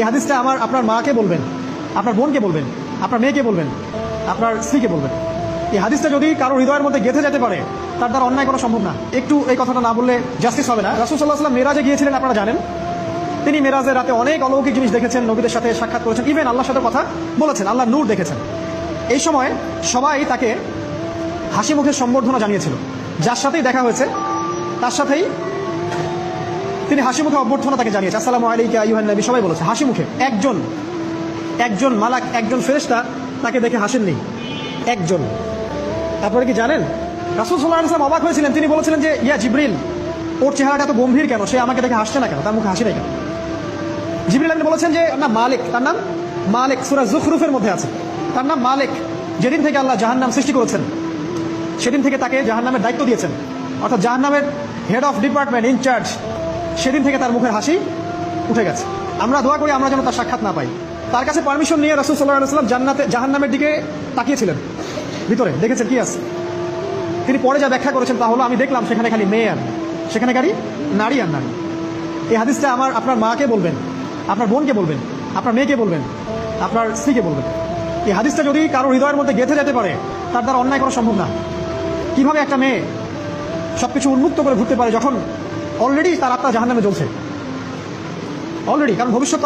এই হাদিসটা আপনার মাকে বলবেন, আপনার বোনকে বলবেন, আপনার মেয়েকে বলবেন, আপনার স্ত্রীকে বলবেন। এই হাদিসটা যদি কারো হৃদয়ের মধ্যে গেঁথে যেতে পারে, তার দ্বারা অন্যায় করা সম্ভব না। একটু এই কথাটা না বললে জাস্টিস হবে না। রাসূল সাল্লাল্লাহু আলাইহি ওয়াসাল্লাম মেরাজে গিয়েছিলেন, আপনারা জানেন। তিনি মেরাজের রাতে অনেক অলৌকিক জিনিস দেখেছেন, নবীদের সাথে সাক্ষাৎ করেছেন, ইভেন আল্লাহর সাথে কথা বলেছেন, আল্লাহর নূর দেখেছেন। এই সময় সবাই তাকে হাসি মুখে সম্বর্ধনা জানিয়েছিল। যার সাথেই দেখা হয়েছে তার সাথেই তিনি হাসি মুখে অভ্যর্থনা তাকে জানিয়েছে, আসসালামু আলাইকা আইয়ুহান নবী, সবাই বলেছে হাসি মুখে। একজন মালাক, একজন ফেরেশতা তাকে দেখে হাসেননি, একজন। আপনারা কি জানেন রাসূল সাল্লাল্লাহু আলাইহি ওয়াসাল্লাম অবাক হয়েছিলেন। তিনি বলেছিলেন যে ইয়া জিবরিল, ওর চেহারাটা এত গম্ভীর কেন, সে আমাকে দেখে হাসছে না কেন, তার মুখে হাসি নেই কেন? জিবরিল আপনি বলেছেন যে না মালিক, তার নাম মালিক, সূরা যুখরুফের মধ্যে আছে, তার নাম মালিক। যেদিন থেকে আল্লাহ জাহান্নাম সৃষ্টি করেছেন সেদিন থেকে তাকে জাহান্নামের দায়িত্ব দিয়েছেন, অর্থাৎ জাহান্নামের হেড অফ ডিপার্টমেন্ট, ইনচার্জ। সেদিন থেকে তার মুখের হাসি উঠে গেছে। আমরা দোয়া করি আমরা যেন তার সাক্ষাৎ না পাই। তার কাছে পারমিশন নিয়ে রাসূল সাল্লাল্লাহু আলাইহি ওয়াসাল্লাম জাহান্নামের দিকে তাকিয়েছিলেন, ভিতরে দেখেছেন কি আছে। তিনি পরে যা ব্যাখ্যা করেছেন তা হলো, আমি দেখলাম সেখানে খালি মেয়ে আর সেখানে খালি নারী আর নারী। এই হাদিসটা আপনার মাকে বলবেন, আপনার বোনকে বলবেন, আপনার মেয়েকে বলবেন, আপনার স্ত্রীকে বলবেন। এই হাদিসটা যদি কারো হৃদয়ের মধ্যে গেঁথে যেতে পারে, তার দ্বারা অন্যায় করা সম্ভব না। কিভাবে একটা মেয়ে সবকিছু উন্মুক্ত করে ঘুরতে পারে যখন অলরেডি তার আত্মা জাহান্নামে জ্বলছে, অলরেডি, কারণ ভবিষ্যৎ